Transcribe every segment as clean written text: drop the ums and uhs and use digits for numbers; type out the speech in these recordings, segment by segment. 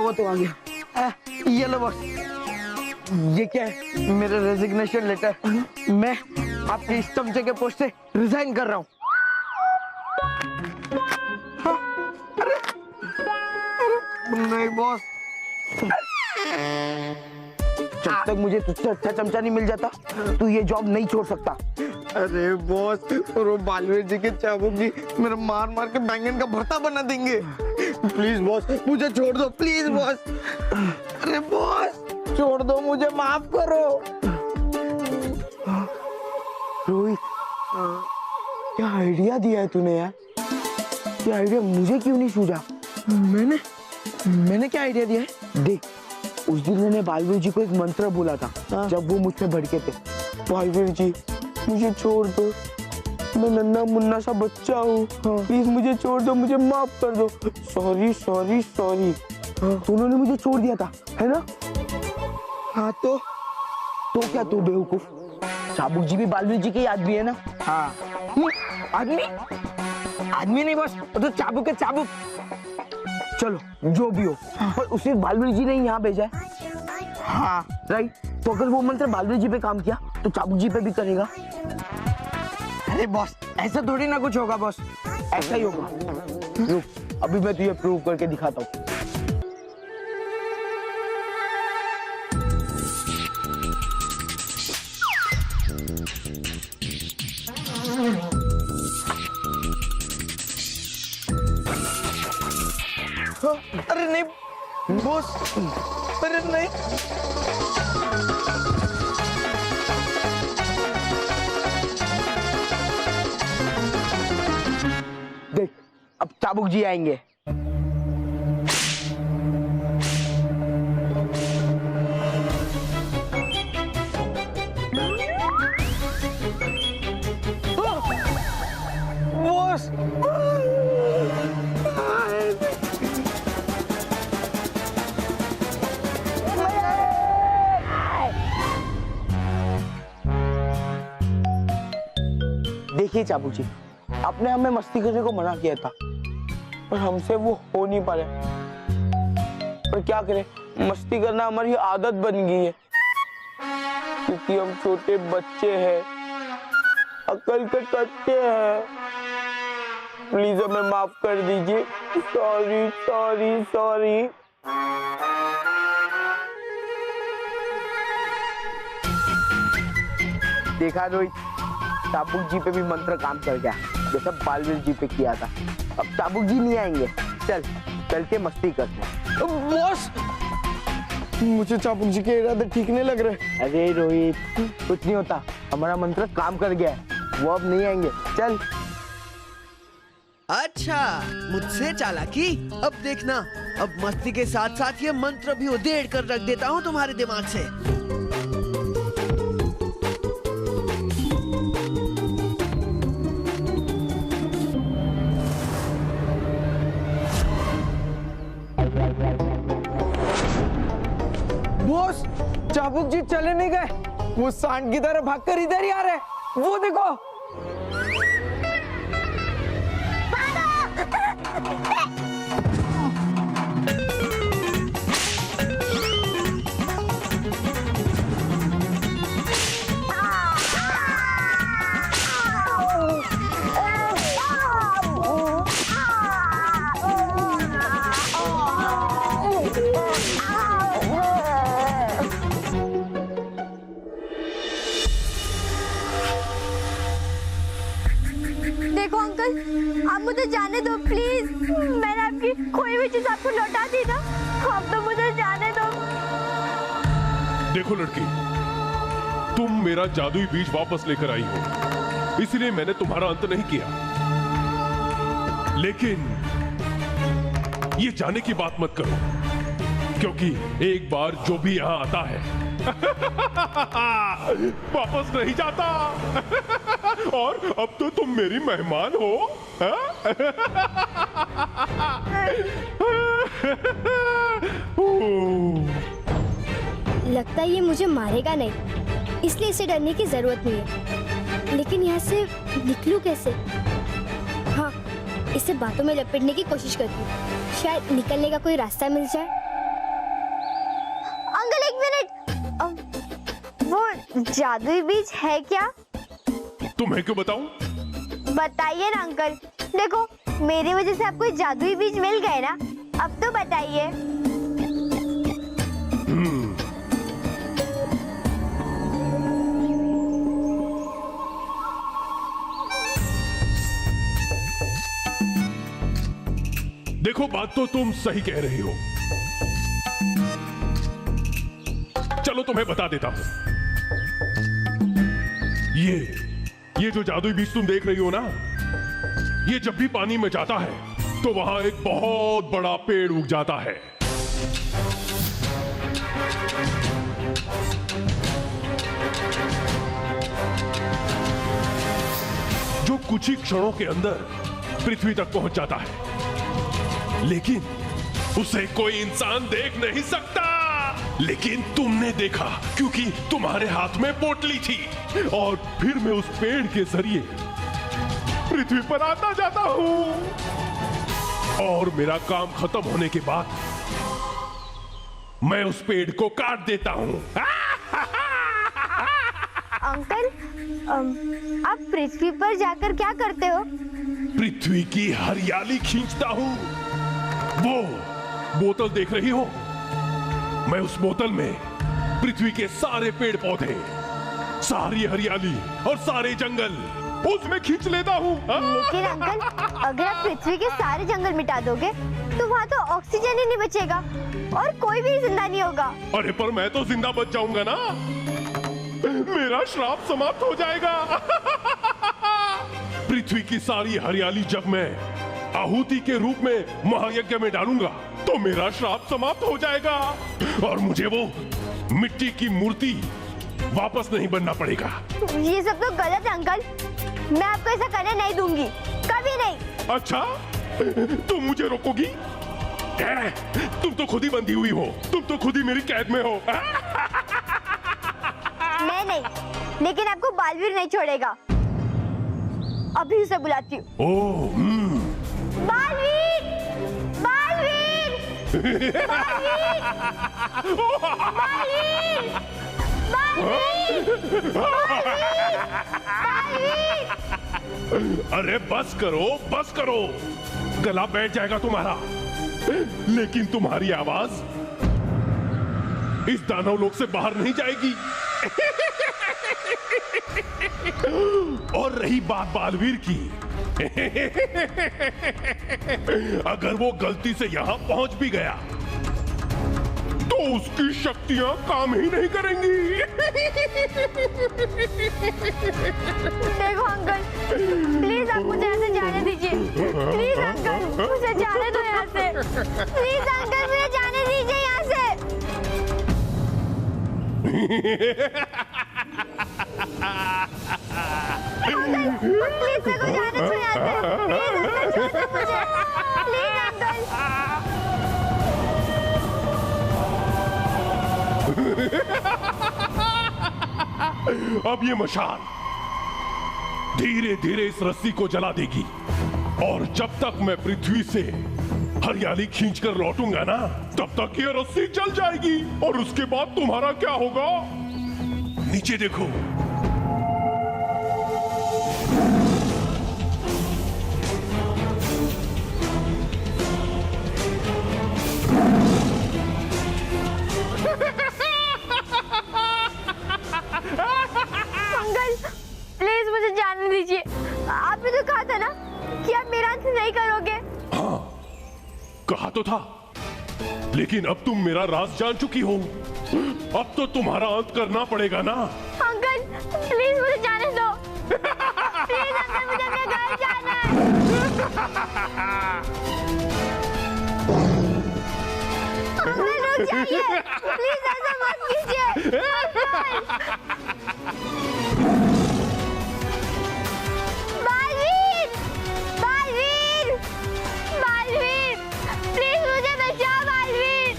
वो तो आ गया। ये लो बॉस, ये क्या है? मेरा रेजिग्नेशन लेटर। मैं आपके इस चमचे के पोस्ट से रिजाइन कर रहा हूँ। हाँ, अरे नहीं बॉस, जब तक मुझे तुझसे अच्छा चमचा नहीं मिल जाता तू ये जॉब नहीं छोड़ सकता। अरे बॉस, और वो बालवीर जी के चाबुक जी मेरा मार मार के बैंगन का भरता बना देंगे। प्लीज बॉस, मुझे छोड़ दो प्लीज बॉस। अरे बॉस छोड़ दो, मुझे माफ करो। रोहित, क्या आइडिया दिया है तूने यार? ये आइडिया मुझे क्यों नहीं सूझा? मैंने क्या आइडिया दिया है? देख, उस दिन मैंने बालवीर जी को एक मंत्र बोला था जब वो मुझ पे भड़के थे। बालवीर जी मुझे छोड़ दो, मैं नन्हा मुन्ना सा बच्चा हूँ, प्लीज मुझे छोड़ दो, मुझे माफ कर दो। Sorry sorry sorry. उन्होंने मुझे छोड़ दिया था, है ना? हाँ तो क्या तू बेवकूफ? चाबुक जी भी बालवीर जी के आदमी है ना? हाँ। आदमी नहीं बस, वो तो चाबुक है चाबुक। चलो जो भी हो, पर उसे बालवीर जी ने यहाँ भेजा है। हाँ राइट, तो अगर वो मंत्र बालवीर जी पे काम किया तो चाबुक जी पे भी करेगा। अरे बॉस, ऐसा थोड़ी ना कुछ होगा बॉस, ऐसा ही होगा। रुक, अभी मैं तुझे प्रूव करके दिखाता हूँ। अरे नहीं बॉस, अरे नहीं। देख, अब चाबुक जी आएंगे। बॉस, देखिए चाबुक जी, आपने हमें मस्ती करने को मना किया था, पर हमसे वो हो नहीं पा रहा। पर क्या करें, मस्ती करना हमारी आदत बन गई है, क्योंकि हम छोटे बच्चे हैं, अकल के कच्चे हैं। प्लीज हमें माफ कर दीजिए। Sorry sorry sorry. देखा रोहित, चाबुक जी पे भी मंत्र काम कर गया, जैसा बालवीर जी पे किया था। अब चाबुक जी नहीं आएंगे, चल के मस्ती करते हैं। बॉस, मुझे चाबुक जी के इरादे ठीक नहीं लग रहे। अरे रोहित, कुछ नहीं होता, हमारा मंत्र काम कर गया है, वो अब नहीं आएंगे। चल। अच्छा, मुझसे चालाकी? अब देखना, अब मस्ती के साथ साथ ये मंत्र भी उधेड़ कर रख देता हूँ तुम्हारे दिमाग से। बॉस, चाबुक जी चले नहीं गए, वो सांड की तरह भागकर इधर ही आ रहे। वो देखो। देखो अंकल, आप मुझे जाने दो प्लीज। मैंने आपकी खोई हुई चीज आपको लौटा दी ना, आप तो मुझे जाने दो। देखो लड़की, तुम मेरा जादुई बीज वापस लेकर आई हो, इसलिए मैंने तुम्हारा अंत नहीं किया। लेकिन ये जाने की बात मत करो, क्योंकि एक बार जो भी यहां आता है वापस नहीं जाता। और अब तो तुम मेरी मेहमान हो। लगता है ये मुझे मारेगा नहीं, इसलिए इसे डरने की जरूरत नहीं है। लेकिन यहाँ से निकलूं कैसे? हाँ, इसे बातों में लपेटने की कोशिश करती हूँ, शायद निकलने का कोई रास्ता मिल जाए। जादुई बीज है क्या? तुम्हें क्यों बताऊं? बताइए ना अंकल। देखो, मेरी वजह से आपको जादुई बीज मिल गए ना, अब तो बताइए। देखो, बात तो तुम सही कह रही हो। चलो तुम्हें बता देता हूं। ये जो जादुई बीज तुम देख रही हो ना, ये जब भी पानी में जाता है तो वहां एक बहुत बड़ा पेड़ उग जाता है। जो कुछ ही क्षणों के अंदर पृथ्वी तक पहुंच जाता है, लेकिन उसे कोई इंसान देख नहीं सकता। लेकिन तुमने देखा, क्योंकि तुम्हारे हाथ में पोटली थी, और फिर मैं उस पेड़ के जरिए पृथ्वी पर आता जाता हूं, और मेरा काम खत्म होने के बाद मैं उस पेड़ को काट देता हूं। अंकल, आप पृथ्वी पर जाकर क्या करते हो? पृथ्वी की हरियाली खींचता हूं। वो बोतल देख रही हो? मैं उस बोतल में पृथ्वी के सारे पेड़ पौधे, सारी हरियाली और सारे जंगल उसमें खींच लेता हूँ। लेकिन अंकल, अगर आप पृथ्वी के सारे जंगल मिटा दोगे तो वहाँ तो ऑक्सीजन ही नहीं बचेगा और कोई भी जिंदा नहीं होगा। अरे पर मैं तो जिंदा बच जाऊंगा ना, मेरा श्राप समाप्त हो जाएगा। पृथ्वी की सारी हरियाली जब मैं आहुति के रूप में महायज्ञ में डालूंगा तो मेरा श्राप समाप्त हो जाएगा, और मुझे वो मिट्टी की मूर्ति वापस नहीं बनना पड़ेगा। ये सब तो गलत है अंकल, मैं आपको ऐसा करने नहीं दूंगी, कभी नहीं। अच्छा, तुम मुझे रोकोगी? तुम तो खुद ही बंधी हुई हो, तुम तो खुद ही मेरी कैद में हो। मैं नहीं, लेकिन आपको बालवीर नहीं छोड़ेगा। अभी उसे बुलाती हूँ। ओह, बालवीर! बालवीर! बालवीर! बालवीर! बालवीर! बालवीर! अरे बस करो, गला बैठ जाएगा तुम्हारा। लेकिन तुम्हारी आवाज इस दानव लोक से बाहर नहीं जाएगी। और रही बात बालवीर की, अगर वो गलती से यहां पहुंच भी गया तो उसकी शक्तियां काम ही नहीं करेंगी। देखो अंकल, प्लीज आप मुझे यहाँ से जाने दीजिए। प्लीज अंकल, मुझे जाने दो यहाँ से। प्लीज अंकल, मुझे जाने दीजिए यहाँ से। अंकल, प्लीज मेरे को जाने दो यहाँ से। प्लीज अंकल, छोड़ दो मुझे। Please uncle. अब ये मशाल धीरे धीरे इस रस्सी को जला देगी, और जब तक मैं पृथ्वी से हरियाली खींचकर लौटूंगा ना, तब तक ये रस्सी जल जाएगी। और उसके बाद तुम्हारा क्या होगा? नीचे देखो। प्लीज मुझे जाने दीजिए। आपने तो कहा था ना कि आप मेरा अंत नहीं करोगे। हाँ, कहा तो था, लेकिन अब तुम मेरा राज जान चुकी हो। अब तो तुम्हारा अंत करना पड़ेगा ना। अंकल, प्लीज मुझे जाने दो। प्लीज अंकल, मुझे अपने घर जाना है। अंकल रुक जाइए, प्लीज ऐसा मत कीजिए। बालवीर! बालवीर! बालवीर! प्लीज मुझे बचाओ बालवीर!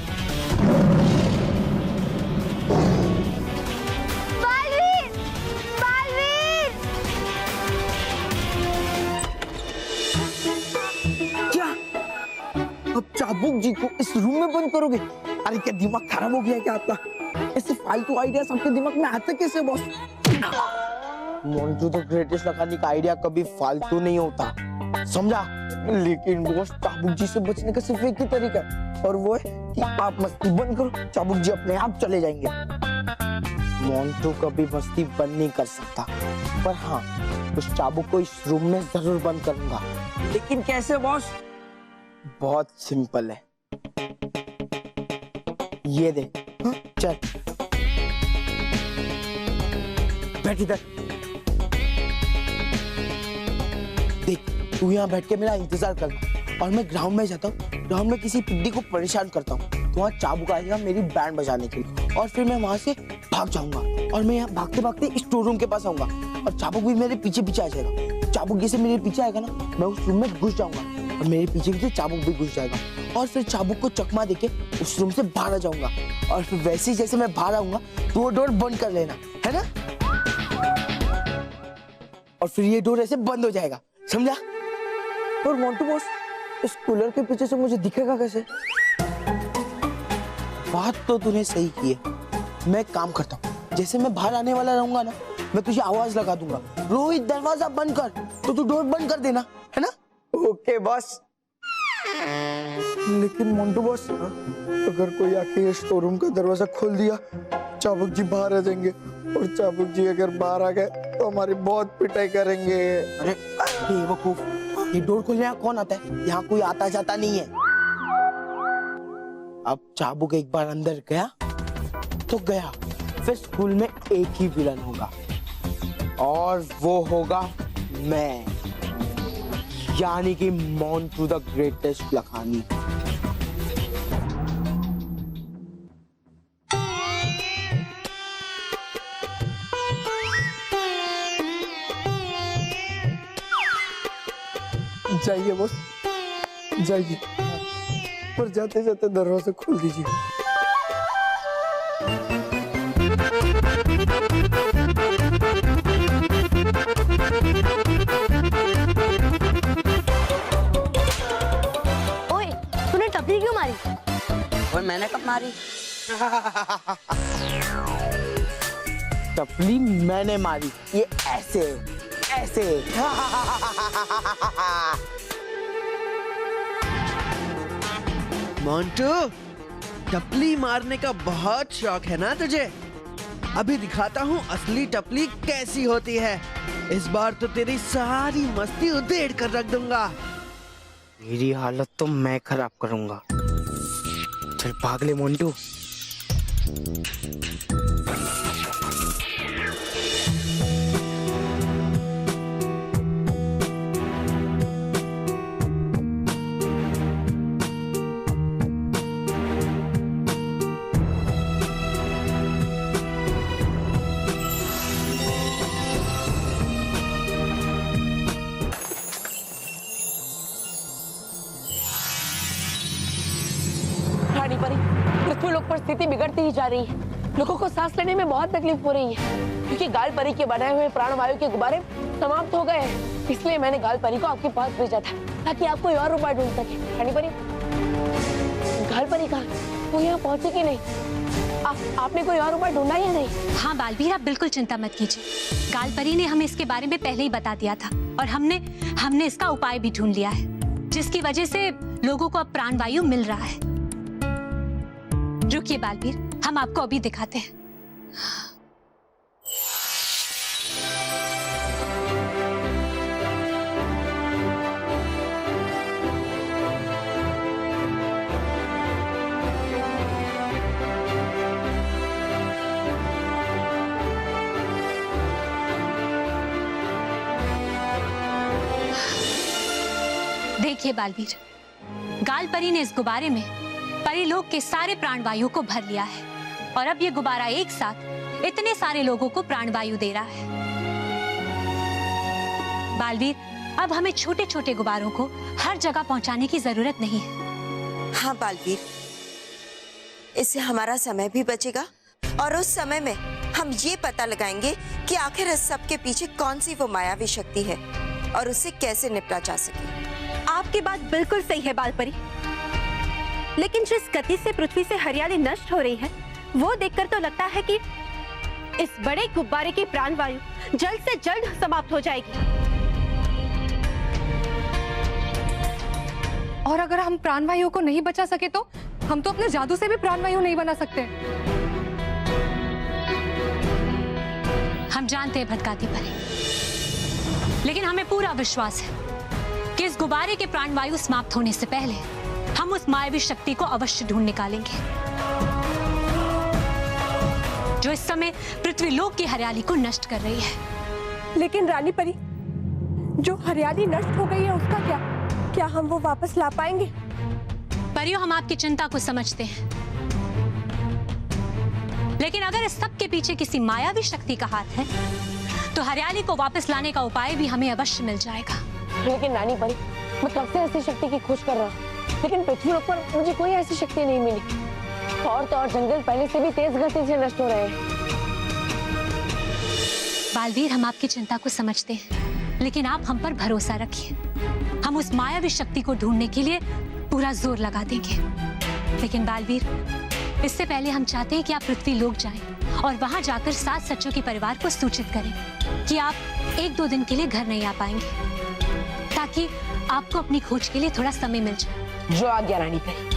बालवीर! बालवीर! क्या अब चाबुक जी को इस रूम में बंद करोगे? अरे क्या दिमाग खराब हो गया क्या आपका? ये सिर्फ फालतू आइडिया सबके दिमाग में आते कैसे boss? Montu the greatest Lakhani का आइडिया कभी फालतू नहीं होता, समझा? लेकिन बॉस चाबुक जी से बचने का सिर्फ एक ही तरीका है, और वो है कि आप मस्ती बंद करो, चाबुक जी अपने आप चले जाएंगे। मोंटू कभी मस्ती बंद नहीं कर सकता, पर हाँ उस चाबुक को इस रूम में जरूर बंद करूंगा। लेकिन कैसे बॉस? बहुत सिंपल है, ये देख। हाँ? चल बैठ इधर, देख तू यहाँ बैठ के मेरा इंतजार करना और मैं ग्राउंड में जाता हूँ। ग्राउंड में किसी पिड्डी को परेशान करता हूँ, तो वहाँ चाबुक आएगा मेरी बैंड बजाने के लिए, और फिर मैं वहां से भाग जाऊंगा और मैं यहाँ भागते भागते स्टोर रूम के पास आऊंगा और चाबुक भी मेरे पीछे पीछे आ जाएगा। चाबुक जैसे मेरे पीछे आएगा ना, मैं उस रूम में घुस जाऊंगा और मेरे पीछे पीछे चाबुक भी घुस जाएगा, और फिर चाबुक को चकमा देके उस रूम से बाहर आ जाऊंगा, और फिर वैसे ही जैसे मैं बाहर आऊंगा तो वो डोर बंद कर लेना है ना, और फिर ये डोर ऐसे बंद हो जाएगा, समझा? और मोंटू बॉस, इस कूलर के पीछे से मुझे दिखेगा कैसे? बात तो तूने सही की है। मैं काम करता हूँ, जैसे मैं बाहर आने वाला रहूंगा ना, मैं तुझे आवाज लगा दूंगा, रोहित दरवाजा बंद कर, तो तू डोर बंद कर देना, है ना? Okay boss. लेकिन मोंटू बॉस, अगर कोई आके ये स्टोर रूम का दरवाजा खोल दिया, चाबुक जी बाहर आ जाएंगे, और चाबुक जी अगर बाहर आ गए तो हमारी बहुत पिटाई करेंगे। अरे बेवकूफ, ये डोर खोलने यहाँ कौन आता है? यहाँ कोई आता जाता नहीं है। अब चाबुक एक बार अंदर गया तो गया, फिर स्कूल में एक ही विलन होगा, और वो होगा मैं, यानी कि मोंटू द ग्रेटेस्ट लखानी। जाइए बस, जाइए, पर जाते जाते दरवाजा खोल दीजिए। ओए, तूने टपली क्यों मारी? और मैंने कब मारी? टपली मैंने मारी, ये ऐसे ऐसे। मोंटू, टपली मारने का बहुत शौक है ना तुझे? अभी दिखाता हूँ असली टपली कैसी होती है। इस बार तो तेरी सारी मस्ती उधेड़ कर रख दूंगा। मेरी हालत तो मैं खराब करूंगा। चल भाग ले मोंटू। पृथ्वी लोक पर स्थिति बिगड़ती ही जा रही है। लोगों को सांस लेने में बहुत तकलीफ हो रही है, क्योंकि गाल परी के बनाए हुए प्राणवायु के गुब्बारे समाप्त हो गए हैं। इसलिए मैंने गाल परी को आपके पास भेजा था, ताकि आप कोई और उपाय ढूंढ सके। रानी परी, गाल परी कहाँ? वो यहाँ पहुंची कि नहीं? आपने कोई और उपाय ढूंढा या नहीं? हाँ बालवीर, आप बिल्कुल चिंता मत कीजिए। गाल परी ने हमें इसके बारे में पहले ही बता दिया था, और हमने इसका उपाय भी ढूंढ लिया है, जिसकी वजह से लोगों को अब प्राणवायु मिल रहा है। रुकिए बालवीर, हम आपको अभी दिखाते हैं। देखिए बालवीर, गाल परी ने इस गुब्बारे में परीलोक के सारे प्राणवायु को भर लिया है, और अब ये गुब्बारा एक साथ इतने सारे लोगों को प्राणवायु दे रहा है। बालवीर, अब हमें छोटे छोटे गुब्बारों को हर जगह पहुंचाने की जरूरत नहीं है। हाँ बालवीर, इससे हमारा समय भी बचेगा, और उस समय में हम ये पता लगाएंगे कि आखिर इस सब के पीछे कौन सी वो मायावी शक्ति है और उससे कैसे निपटा जा सके। आपकी बात बिल्कुल सही है बालपरी, लेकिन जिस गति से पृथ्वी से हरियाली नष्ट हो रही है, वो देखकर तो लगता है कि इस बड़े गुब्बारे की प्राणवायु जल्द से जल्द समाप्त हो जाएगी। और अगर हम प्राणवायु को नहीं बचा सके तो हम तो अपने जादू से भी प्राणवायु नहीं बना सकते। हम जानते हैं भटकाती परी, लेकिन हमें पूरा विश्वास है कि इस गुब्बारे के प्राणवायु समाप्त होने से पहले हम उस मायावी शक्ति को अवश्य ढूंढ निकालेंगे जो इस समय पृथ्वी लोक की हरियाली को नष्ट कर रही है। लेकिन रानी परी, जो हरियाली नष्ट हो गई है उसका क्या? क्या हम वो वापस ला पाएंगे? परियों, हम आपकी चिंता को समझते हैं, लेकिन अगर इस सब के पीछे किसी मायावी शक्ति का हाथ है तो हरियाली को वापस लाने का उपाय भी हमें अवश्य मिल जाएगा। लेकिन रानी परी, मैं कब से ऐसी शक्ति की खोज कर रहा हूँ, लेकिन पृथ्वी पर मुझे कोई ऐसी शक्ति नहीं मिली। और तो और जंगल पहले से भी तेज गति से नष्ट हो रहे हैं। बालवीर, हम आपकी चिंता को समझते हैं, लेकिन आप हम पर भरोसा रखिए। हम उस मायावी शक्ति को ढूंढने के लिए पूरा जोर लगा देंगे। लेकिन बालवीर, इससे पहले हम चाहते हैं कि आप पृथ्वी लोक जाएं और वहां जाकर 7 सच्चों के परिवार को सूचित करें कि आप 1-2 दिन के लिए घर नहीं आ पाएंगे, ताकि आपको अपनी खोज के लिए थोड़ा समय मिल जाए। जो आज्ञा रानी परी।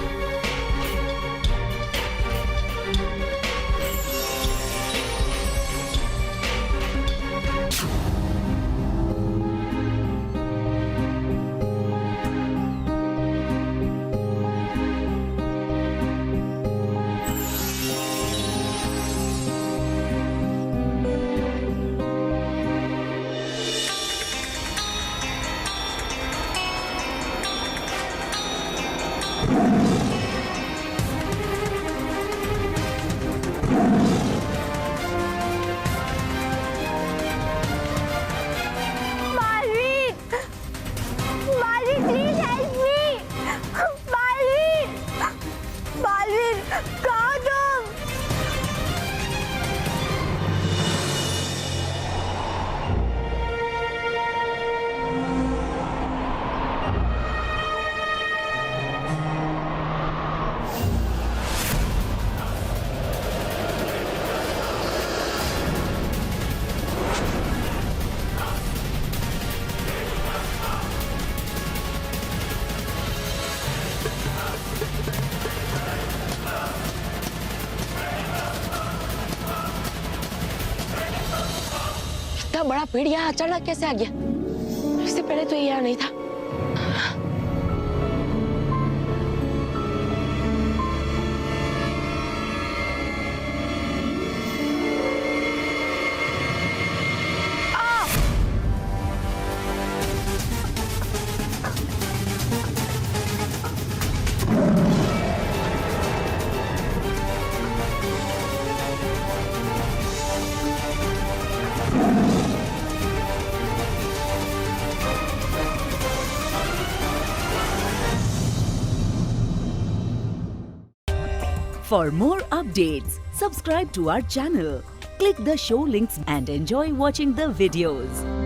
इतना बड़ा पेड़ यहाँ अचानक कैसे आ गया? इससे पहले तो ये यहाँ नहीं था। For more updates, subscribe to our channel, click the show links and enjoy watching the videos.